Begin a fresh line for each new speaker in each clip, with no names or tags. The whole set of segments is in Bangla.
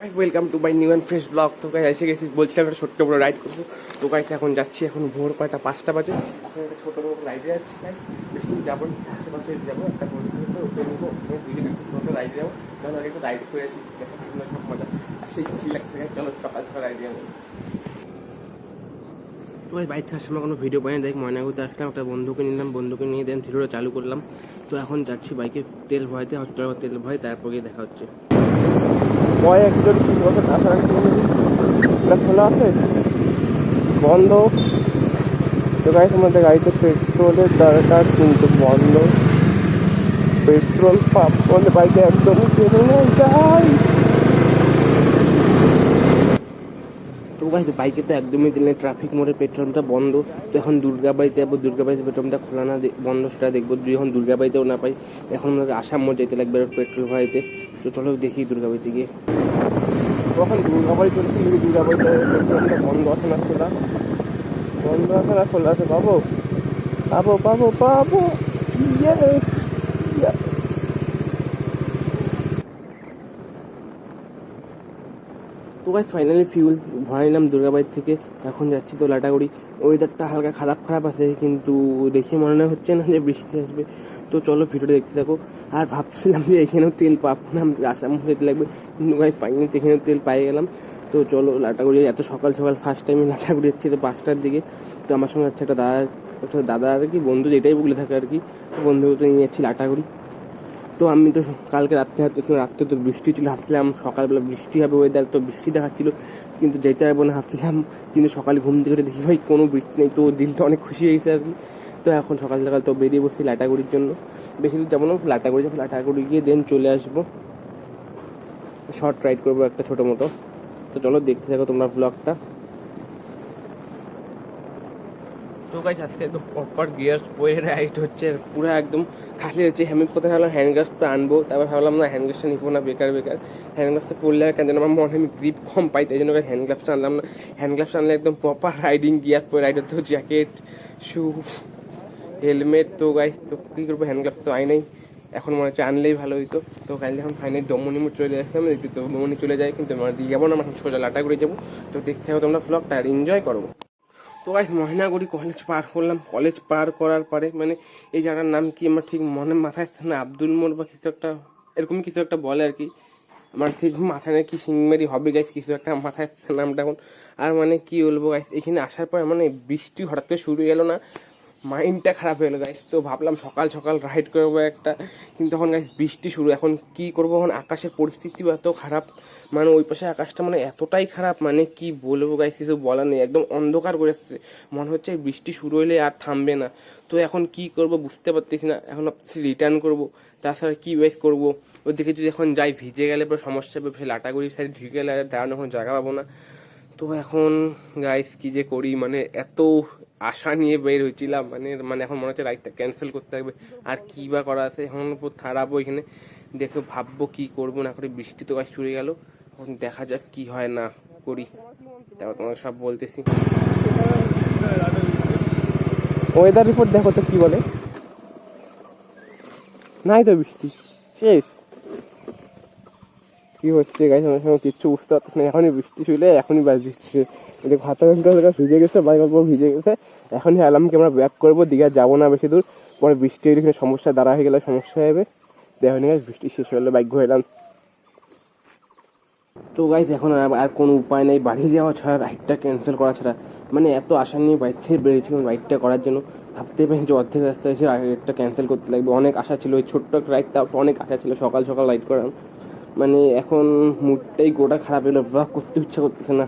Welcome to my new and fresh blog. তো গাইস এসে গেছি, বলছিলাম একটা ছোট্ট বড় রাইড করবো। তো গাইস এখন যাচ্ছি, এখন ভোর 5টা বাজে। এখন একটা ছোটো বড় রাইডে যাচ্ছি গাইস। বেশি দূর যাবো না, আশেপাশে যাবো, একটা বন্ধু তো ওকে নেবো, ওখানে দুই ঘন্টা রাইড যাবো। কারণ আগে একটু রাইড করে আসি, দেখাচ্ছি না সব মজা। আর সেই খুশি লাগছে গাইস, চলো সকাল সকাল রাইড যাবো। তো ভাই বাইক থেকে আমরা কোনো ভিডিও পাই না, দেখ ময়নাগুড়িতে আসলাম, একটা বন্ধুকে নিলাম, বন্ধুকে নিয়ে দেন ভিডিওটা চালু করলাম। তো এখন যাচ্ছি বাইকে তেল ভরাইতে, হসপিটাল তেল ভরাই, তারপর গিয়ে দেখা হচ্ছে। কয়েকজন খোলা আছে, বন্ধ। তো গাইস আমাদের গাড়িতে পেট্রোলের দরকার, কিন্তু বন্ধ। পেট্রোল পাম্প আমাদের বাইকে একদমই চেনে নেই যাই। তো গাইস বাইকে তো একদমই চেনে, ট্রাফিক মোড়ে পেট্রোলটা বন্ধ। তো এখন দুর্গাবাড়িতে যাবো, দুর্গাবাড়িতে পেট্রোলটা খোলা না বন্ধ সেটা দেখবো। যদি এখন দুর্গাবাড়িতেও না পাই, এখন আমাদের আসাম মোড় যেতে লাগবে পেট্রোল ভরাইতে। তো চলো দেখি দুর্গাবাড়িতে গিয়ে। তখন দুর্গাবাড়ি চলছি, দুর্গাবাড়িতে পেট্রোলটা বন্ধ আছে না খোলা, বন্ধ আছে না খোলা আছে, পাবো পাবো পাবো পাবো। তো গাইস ফাইনালি ফিউল ভরা নিলাম দুর্গাবাড়ির থেকে। এখন যাচ্ছি তো লাটাগুড়ি। ওয়েদারটা হালকা খারাপ খারাপ আছে, কিন্তু দেখে মনে হচ্ছে না যে বৃষ্টি আসবে। তো চলো ভিডিওটা দেখতে থাকো। আর ভাবছিলাম যে এখানেও তেল পাবো না, আসাম যেতে লাগবে, কিন্তু গাইস ফাইনালি এখানেও তেল পাই গেলাম। তো চলো লাটাগুড়ি, এত সকাল সকাল ফার্স্ট টাইম লাটাগুড়ি যাচ্ছি তো 5টার দিকে। তো আমার সঙ্গে হচ্ছে একটা দাদা আর কি, বন্ধু যেটাই বলে থাকে আর কি, বন্ধুকে নিয়ে যাচ্ছি লাটাগুড়ি। তো আমি তো কালকে রাত্রে তো বৃষ্টি ছিল, ভাবছিলাম সকালবেলা বৃষ্টি হবে, ওয়েদার তো বৃষ্টি দেখাচ্ছিল, কিন্তু যেতে পারবো না ভাবছিলাম। কিন্তু সকালে ঘুম থেকে দেখি ভাই কোনো বৃষ্টি নেই, তো দিলটা অনেক খুশি হয়েছে আর কি। তো এখন সকাল সকাল তো বেরিয়ে বসছি লাটাগুড়ির জন্য। বেশি দূর যাবো না, লাটাগুড়ি যাবো, লাটাগুড়ি গিয়ে দেন চলে আসবো, শর্ট রাইড করবো একটা ছোটো মোটো। তো চলো দেখতে থাকো তোমরা ব্লগটা। তো গাইস আজকে একদম প্রপার গিয়ার্স পরে রাইড হচ্ছে, পুরো একদম খালি হচ্ছে। আমি কোথায় ভাবলাম হ্যান্ড গ্লাভসটা আনবো, তারপর ভাবলাম না হ্যান্ড গ্লাভসটা নিবো না, বেকার বেকার। হ্যান্ড গ্লাভসটা পরলে কেন যেন আমার মনে আমি গ্রিপ কম পাই, তাই জন্য হ্যান্ড গ্লাভসটা আনলাম না। হ্যান্ড গ্লাভস আনলে একদম প্রপার রাইডিং গিয়ার্স পরে রাইড হতো, জ্যাকেট, শু, হেলমেট। তো গাইস তো কী করবো, হ্যান্ড গ্লাভস তো আইনাই, এখন মনে হচ্ছে আনলেই ভালো হইতো। তো কালকে এখন ফাইনালি দমনি মোড় চলে আসলাম, দেখতে দমনি চলে যায়, কিন্তু আমার দিয়ে যাবো না, আমার সোজা লাটাগুড়ি যাবো। তো দেখতে হবে তোমরা ব্লগটা আর এনজয় করো। তো গাইস ময়নাগুড়ি কলেজ পার করলাম, কলেজ পার করার পরে মানে এই জায়গার নাম কি আমার ঠিক মাথায় আসছে না, আব্দুল মোড় বা কিছু একটা এরকম কিছু একটা বলে আর কি। আমার ঠিক মাথায় নেই, কি সিংমেরি হবে গাইস, কিছু একটা মাথায় আসছে নামটা এখন। আর মানে কি বলবো গাইস, এখানে আসার পর মানে বৃষ্টি হঠাৎ করে শুরু হয়ে গেল না, মাইন্ডটা খারাপ হয়ে গেলো গাইস। তো ভাবলাম সকাল সকাল রাইড করবো একটা, কিন্তু তখন গাইস বৃষ্টি শুরু। এখন কি করবো, এখন আকাশের পরিস্থিতি এত খারাপ, মানে ওই পাশে আকাশটা মানে এতটাই খারাপ, মানে কি বলবো গাইস, কিছু বলার নেই, একদম অন্ধকার করে আসছে, মনে হচ্ছে বৃষ্টি শুরু হলে আর থামবে না। তো এখন কি করব বুঝতে পারতেছি না, এখন রিটার্ন করব, তাছাড়া কি ওয়েস করবো। ওদিকে যদি এখন যাই ভিজে গেলে পরে সমস্যা হবে, সে লাটাগুড়ি সাইড ঢুকে গেলে আর দাঁড়ানো কোনো জায়গা পাবো না। তো এখন গাইস কি যে করি, মানে এত আশা নিয়ে বের হয়েছিলাম, মানে মানে এখন মনে হচ্ছে রাইডটা ক্যান্সেল করতে হবে। আর কি বা করা আছে, এখন থাড়াবো এখানে, দেখে ভাববো কি করবো না করে। বৃষ্টি তো গাছ চুরে গেল, এখন দেখা যাক কি হয় না করি, তারপর তোমার সব বলতেছি। ওয়েদার রিপোর্ট দেখো তো কি বলে, নাই তো বৃষ্টি, শেষ। কি হচ্ছে গাইস আমার সঙ্গে কিচ্ছু বুঝতে পারতেছি না, এখনই বৃষ্টি শুলে এখনই বাজ দিচ্ছে, এদিকে হাতে ভিজে গেছে, বাইক অল্প ভিজে গেছে। এখনই অ্যালার্মকে আমরা ব্যাক করবো, দীঘা যাবো না বেশি দূর, পরে বৃষ্টি এখানে সমস্যা দাঁড়া হয়ে গেলে সমস্যা হবে। দেখো নি গাইস বৃষ্টি শেষ হলে বাইক ঘুরাইলাম। তো গাইস এখন আর কোনো উপায় নেই, বাড়ি যাওয়া ছাড়া, রাইডটা ক্যান্সেল করা ছাড়া। মানে এত আশা নিয়ে বাইক থেকে বেরিয়েছিলাম রাইডটা করার জন্য, ভাবতে পারি যে অর্ধেক রাস্তা এসে রাইডটা ক্যান্সেল করতে লাগবে। অনেক আশা ছিল, ওই ছোট্ট একটা রাইড, তাও অনেক আশা ছিল, সকাল সকাল রাইড করার। মানে এখন মুডটাই গোটা খারাপ হলো, ব্লগ করতে ইচ্ছা করতেছে না।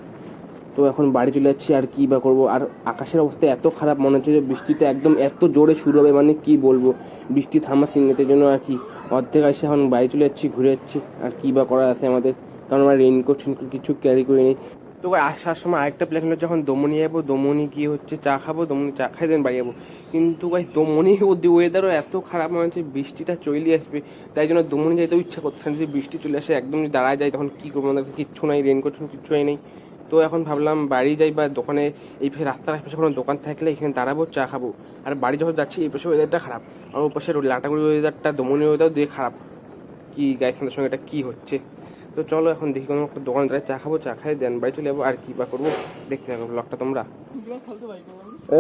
তো এখন বাড়ি চলে যাচ্ছি, আর কি বা করবো। আর আকাশের অবস্থা এত খারাপ, মনে হচ্ছে যে বৃষ্টিতে একদম এত জোরে শুরু হবে, মানে কি বলবো, বৃষ্টি থামা সিগনেটের জন্য আর কি। অর্ধেক আসে এখন বাড়ি চলে যাচ্ছি, ঘুরে যাচ্ছি, আর কি বা করা আছে আমাদের, কারণ আমরা রেইনকোট কিছু ক্যারি করে নিই। তো আসার সময় আরেকটা প্ল্যান হলো, যখন দমনি যাবো, দমনি গিয়ে হচ্ছে চা খাবো, দমনি চা খাই দেন বাড়ি যাবো। কিন্তু গাইস দমনি ওয়েদারও এত খারাপ, মনে হচ্ছে বৃষ্টিটা চলে আসবে, তাই জন্য দমনি যাইতেও ইচ্ছা করছে না। যদি বৃষ্টি চলে আসে একদম যদি দাঁড়ায় যায়, তখন কী করবো, আমাদের কিচ্ছু নাই, রেইনকোট কিচ্ছু নেই। তো এখন ভাবলাম বাড়ি যাই, বা দোকানে এই রাস্তার আশেপাশে কোনো দোকান থাকলে এখানে দাঁড়াবো, চা খাবো। আর বাড়ি যখন যাচ্ছি এই পাশে ওয়েদারটা খারাপ, আর ওই পাশে লাটাগুড়ি ওয়েদারটা, দমনি ওয়েদার দিয়ে খারাপ। কি গাইস আমাদের সঙ্গে এটা কী হচ্ছে, তো চলো এখন দেখি কোনো একটা দোকানে তারা চা খাবো, চা খাই দেন বাড়ি চলে যাবো। আর কি বা করবো দেখতে থাকো ব্লগটা তোমরা।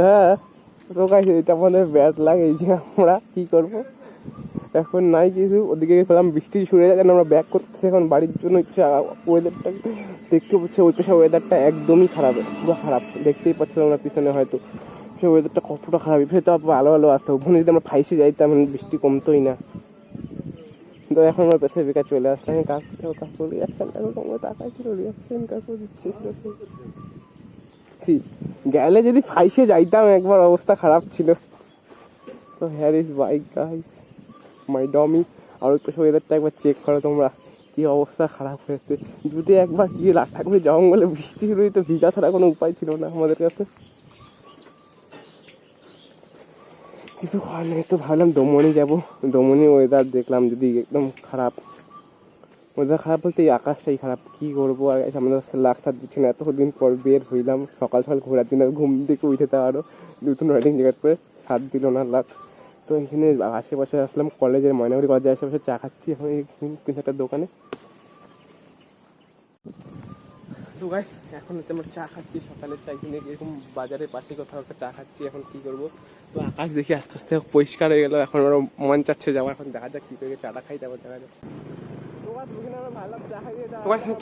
হ্যাঁ তো গাইস এটা আমাদের ব্যাড লাগেছে, আমরা কি করব এখন নাই কিছু। ওদিকে গেলাম বৃষ্টি শুরু হয়ে গেছে, আমরা ব্যাক করতেছি এখন বাড়ির জন্য। ওয়েদারটা দেখতে পাচ্ছি ওই পেশা ওয়েদারটা একদমই খারাপ, পুরো খারাপ। দেখতেই পাচ্ছি আমরা পিছনে হয়তো সে ওয়েদারটা কতটা খারাপ। এসে তো ভালো ভালো আসতো, ওখানে যদি আমরা ফাইসে যাইতাম বৃষ্টি কমতোই না। তো এখন আমার পেছনে বেকার চলে আসলাম। কাকু রিয়াকশন কাকু টাকায় ছিল, রিয়াকশন কাকু দিচ্ছে গেলে যদি ফাইসে যাইতাম একবার অবস্থা খারাপ ছিল। তো here is bike guys my ডমি। আর ওই পেছনে ওয়েদারটা একবার চেক করো তোমরা, কি অবস্থা খারাপ হয়েছে। যদি একবার গিয়ে লাঠা করে জঙ্গলে বৃষ্টি শুরু হইতো, ভিজা ছাড়া কোনো উপায় ছিল না আমাদের কাছে, কিছু করার নেই। তো ভাবলাম দমনি যাবো, দমনি ওয়েদার দেখলাম যদি একদম খারাপ। ওয়েদার খারাপ বলতে এই আকাশটাই খারাপ, কি করবো। আর আমাদের লাখ সাত দিচ্ছে না, এতদিন পর বের হইলাম সকাল সকাল ঘোরার জন্য, ঘুম থেকে উঠে তা আরও নতুন রাইডিং জ্যাকেট পরে সাত দিল না লাখ। তো এখানে আশেপাশে আসলাম কলেজের, ময়নাগুড়ি কলেজের আশেপাশে চা খাচ্ছি এখন কিন্তু একটা দোকানে। তো গাই এখন হচ্ছে আমরা চা খাচ্ছি, সকালের চা কিনে এরকম বাজারের পাশে কোথাও একটা চা খাচ্ছি। এখন কি করবো, তো আকাশ দেখি আস্তে আস্তে পরিষ্কার হয়ে গেল, এখন আরো মন চাচ্ছে যাওয়া। এখন দেখা যাক কি করে চাটা খাই, তারপর দেখা যাক।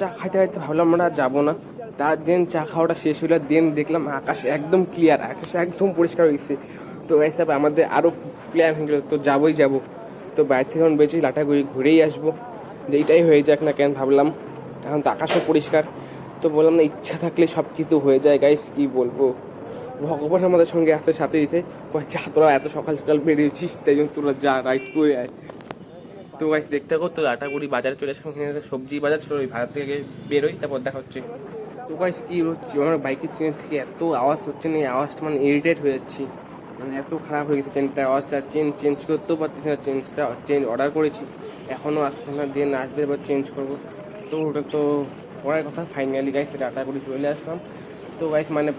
চা খাইতে খাইতে ভাবলাম আমরা যাবো না, তার দিন চা খাওয়াটা শেষ হইলো, দিন দেখলাম আকাশ একদম ক্লিয়ার, আকাশ একদম পরিষ্কার হয়ে গেছে। তো হিসাবে আমাদের আরো প্ল্যান হয়ে গেলো, তো যাবোই যাবো। তো বাইরে থেকে যখন বেঁচে লাটাগুড়ি ঘুরেই আসবো, যেইটাই হয়ে যাক না কেন ভাবলাম। এখন তো আকাশও পরিষ্কার, তো বললাম না ইচ্ছা থাকলে সব কিছু হয়ে যায় গাইস, কি বলবো। ভগবান আমাদের সঙ্গে আসতে সাথে দিতে যা, তোরা এত সকাল সকাল বেরিয়েছিস তাই জন্য তোরা যা রাইড করে আয়। তো গাইস দেখতে থাকো। তো লাটাগুড়ি বাজারে চলে আসলাম, এখানে সবজি বাজার ছিল, ওই বাজার থেকে বেরোই তারপর দেখা হচ্ছে। তো গাইস কি হচ্ছে, আমার বাইকের চেন থেকে এত আওয়াজ হচ্ছে না, এই আওয়াজটা মানে ইরিটেট হয়ে যাচ্ছি, মানে এত খারাপ হয়ে গেছে চেনটা আওয়াজটা। চেন চেঞ্জ করতেও পারতেছি না, চেঞ্জ অর্ডার করেছি এখনও আসছে না, দিন আসবে এবার চেঞ্জ করবো। তো ওটা তো পড়ার কথা। ফাইনালি গাইস লাটাগুড়ি চলে আসলাম। তো গাইস মানে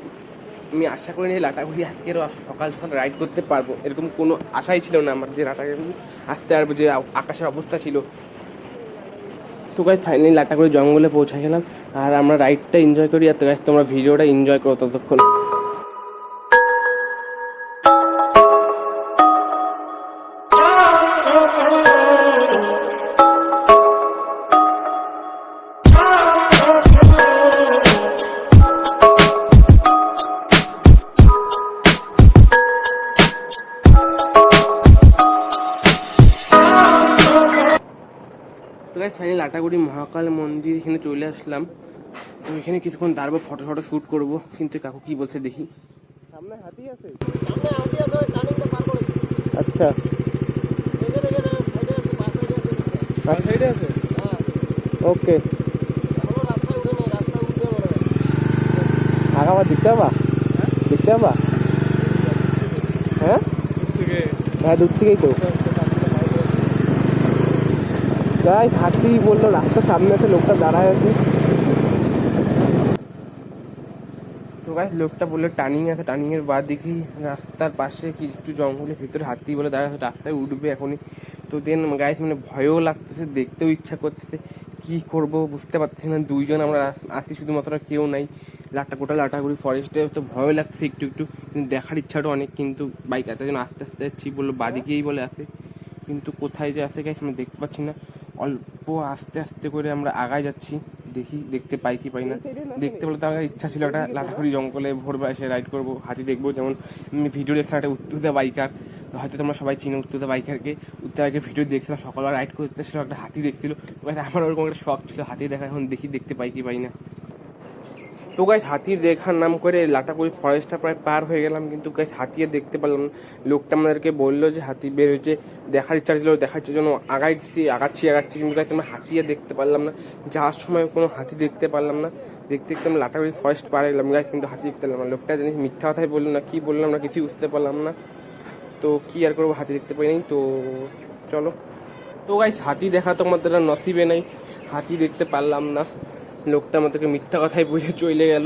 আমি আশা করি নি লাটাগুড়ি আজকেরও সকাল সকাল রাইড করতে পারবো, এরকম কোনো আশাই ছিল না আমার যে লাটাগুড়ি আসতে পারবো, যে আকাশের অবস্থা ছিল। তো গাইস ফাইনালি লাটাগুড়ি জঙ্গলে পৌঁছে গেলাম, আর আমরা রাইডটা এনজয় করি। আর তো গাইস তোমরা ভিডিওটা এনজয় করো ততক্ষণ। ফাইনালি লাটাগুড়ি মহাকাল মন্দির এখানে চলে আসলাম। তো এখানে কিছুক্ষণ দাঁড়াবো, ফটো শ্যুট করবো। কিন্তু কাকু কি বলছে দেখি। সামনে হাতি আছে, আচ্ছা ওকে আগাবার দেখতে পাবা, দেখতে পাবা। হ্যাঁ হ্যাঁ দূর থেকেই তো। গাইস হাতি বললো রাস্তার সামনে আছে, লোকটা দাঁড়ায় আছে। তো গাইস লোকটা বললো টার্নিং আছে, টার্নিং এর বাদ দেখি রাস্তার পাশে কি একটু জঙ্গলের ভিতরে হাতি বলে দাঁড়ায়, রাস্তায় উঠবে এখনই। তো দেন গাইস মানে ভয়ও লাগতেছে, দেখতেও ইচ্ছা করতেছে, কি করব বুঝতে পারতেছি না। দুইজন আমরা আসি, শুধুমাত্র কেউ নাই। গোটা লাটাগুড়ি ফরেস্টে, তো ভয়ও লাগছে একটু একটু, কিন্তু দেখার ইচ্ছাটা অনেক। কিন্তু বাইক এতজন আস্তে আস্তে যাচ্ছি, বললো বাদিকেই বলে আসে, কিন্তু কোথায় যে আসে গাইস আমি দেখতে পাচ্ছি না। অল্প আস্তে আস্তে করে আমরা আগায় যাচ্ছি, দেখি দেখতে পাই কি পাই না। দেখতে বলে তো আমার ইচ্ছা ছিল একটা লাটাগুড়ি জঙ্গলে ভোরবেলা এসে রাইড করবো, হাতি দেখবো। যেমন আমি ভিডিও দেখছিলাম একটা উত্তুদা বাইকার, হয়তো তোমরা সবাই চিনো উত্তুদা বাইকারকে। উত্তুদা বাইকের ভিডিও দেখছিলাম, সকালবেলা রাইড করতেছিল, একটা হাতি দেখছিল। তো আমার ওরকম একটা শখ ছিল হাতি দেখা, এখন দেখি দেখতে পাই কি পাই না। তো গাইস হাতি দেখার নাম করে লাটাগুড়ি ফরেস্টটা প্রায় পার হয়ে গেলাম, কিন্তু গাইস হাতিয়ে দেখতে পারলাম না। লোকটা আমাদেরকে বললো যে হাতি বের হয়েছে, দেখার ইচ্ছা ছিল, দেখার জন্য আগাচ্ছি, কিন্তু গাইস আমরা হাতিয়ে দেখতে পারলাম না। যাওয়ার সময় কোনো হাতি দেখতে পারলাম না। দেখতে দেখতে আমরা লাটাগুড়ি ফরেস্ট পার হয়ে গেলাম গাইস, কিন্তু হাতি দেখতে পেলাম না। লোকটা জানিস মিথ্যা কথাই বললো না কি বললাম না, কিছুই বুঝতে পারলাম না। তো কি আর করবো, হাতি দেখতে পাইনি। তো চলো। তো গাইস হাতি দেখা তো আমাদের নসিবে নেই, হাতি দেখতে পারলাম না। লোকটা আমাদেরকে মিথ্যা কথাই বলে চলে গেল।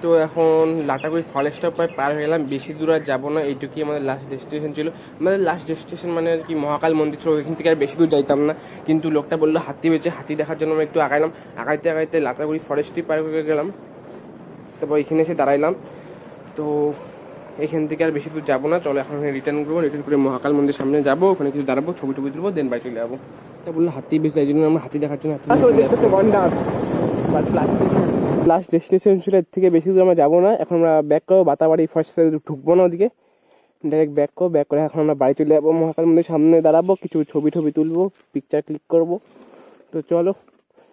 তো এখন লাটাগুড়ি ফরেস্টটা প্রায় পার হয়ে গেলাম, বেশি দূর আর যাবো না, এইটুকুই আমাদের লাস্ট ডেস্টিনেশন ছিল। আমাদের লাস্ট ডেস্টিনেশন মানে আর কি মহাকাল মন্দির ছিল, ওইখান থেকে আর বেশি দূর যাইতাম না, কিন্তু লোকটা বললো হাতি হয়েছে, হাতি দেখার জন্য আমরা একটু আগাইলাম, আগাইতে আগাইতে লাটাগুড়ি ফরেস্টই পার হয়ে গেলাম। তারপর এখানে এসে দাঁড়াইলাম। তো এখান থেকে আর বেশি দূর যাবো না, চলো এখন রিটার্ন করবো, রিটার্ন করে মহাকাল মন্দির সামনে যাবো, ওখানে কিছু দাঁড়াবো, ছবি টবি তুলবো, দেন বাড়ি চলে যাবো। তা বললো হাতি বেশি, তাই জন্য আমরা হাতি দেখার জন্য লাস্ট ডেস্টিনেশন ছিল, এর থেকে বেশি দূর আমরা যাবো না। এখন আমরা ব্যাক করবো বাতাবাড়ি, ফার্স্ট ঢুকবো না ওদিকে, ডাইরেক্ট ব্যাক করে এখন আমরা বাড়ি চলে যাবো, মহাকাল মন্দির সামনে দাঁড়াবো, কিছু ছবি টবি তুলবো, পিকচার ক্লিক করবো। তো চলো,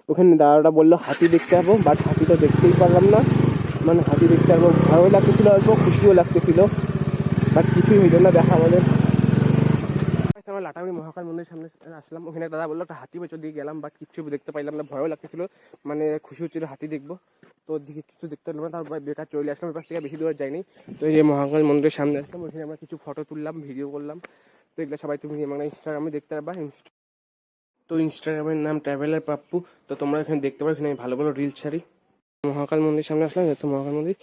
ওখানে দাদাটা বললো হাতি দেখতে যাবো, বাট হাতি তো দেখতেই পারলাম না, মানে হাতি দেখতে পারবো, ভয়ও লাগতেছিলো, অল্প খুশিও লাগতেছিলো, বাট কিছুই হইল না দেখা আমাদের। আমরা লাটাগুড়ি মহাকাল মন্দিরের সামনে আসলাম, ওখানে দাদা বললো একটা হাতি বেচর দিকে গেলাম, বাট কিচ্ছু দেখতে পাইলাম না, ভয়ও লাগতেছিল, মানে খুশি হচ্ছিল হাতি দেখবো, তো দিকে কিছু দেখতে পেলাম না, তারপর বেকার চলে আসলাম, ওই পাশ থেকে বেশি দূর যাইনি। তো এই যে মহাকাল মন্দিরের সামনে আসলাম, ওখানে আমরা কিছু ফটো তুললাম, ভিডিও করলাম, তো এগুলো সবাই তুমি মানে ইনস্টাগ্রামে দেখতে পারবা। তো ইনস্টাগ্রামের নাম ট্রাভেলার পাপ্পু, তো তোমরা এখানে দেখতে পারো, এখানে আমি ভালো ভালো রিলস ছাড়ি। মহাকাল মন্দির সামনে আসলাম, তো মহাকাল মন্দির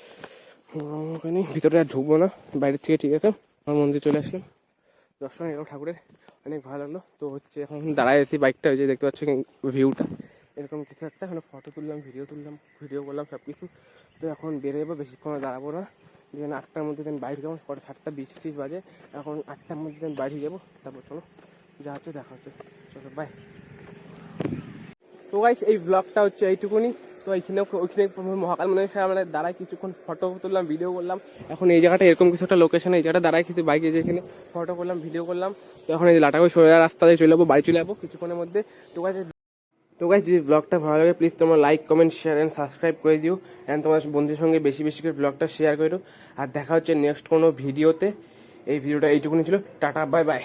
ওখানে ভিতরে আর ঢুকবো না, বাইরের থেকে, ঠিক আছে। আমার মন্দির চলে আসলাম, দর্শন এরকম ঠাকুরের অনেক ভালো লাগলো। তো হচ্ছে এখন দাঁড়ায় আছি, বাইকটা ওই যে দেখতে পাচ্ছ ভিউটা এরকম কিছু একটা, এখন ফটো তুললাম, ভিডিও করলাম সব কিছু। তো এখন বেরো যাবো, বেশিক্ষণ দাঁড়াবো না, যেখানে 8টার মধ্যে দেন বাইরে যাবো, 7:20 বাজে, এখন 8টার মধ্যে দেন বাইরে যাবো, তারপর চলো যা হচ্ছে দেখা হচ্ছে, চলো বাই। তো গাইস এই ব্লগটা হচ্ছে এইটুকুনি। তো ওইখানে মহাকাল মন্দিরের সামনে আমরা দাঁড়ায় কিছুক্ষণ ফটো তুললাম, ভিডিও করলাম। এখন এই জায়গাটা এরকম কিছু একটা লোকেশন, এই জায়গাটা দাঁড়ায় কিছু বাইকে, যেখানে ফটো করলাম, ভিডিও করলাম। তো এখন এই লাটাগুড়ি সোজা রাস্তা দিয়ে চলে যাবো, বাড়ি চলে যাবো কিছুক্ষণের মধ্যে। তো গাইস যদি ব্লগটা ভালো লাগে প্লিজ তোমরা like, comment, share and subscribe করে দিও, অ্যান্ড তোমার বন্ধুদের সঙ্গে বেশি বেশি করে ব্লগটা শেয়ার করো। আর দেখা হচ্ছে নেক্সট কোনো ভিডিওতে। এই ভিডিওটা এইটুকুনি ছিল, টাটা বাই বাই।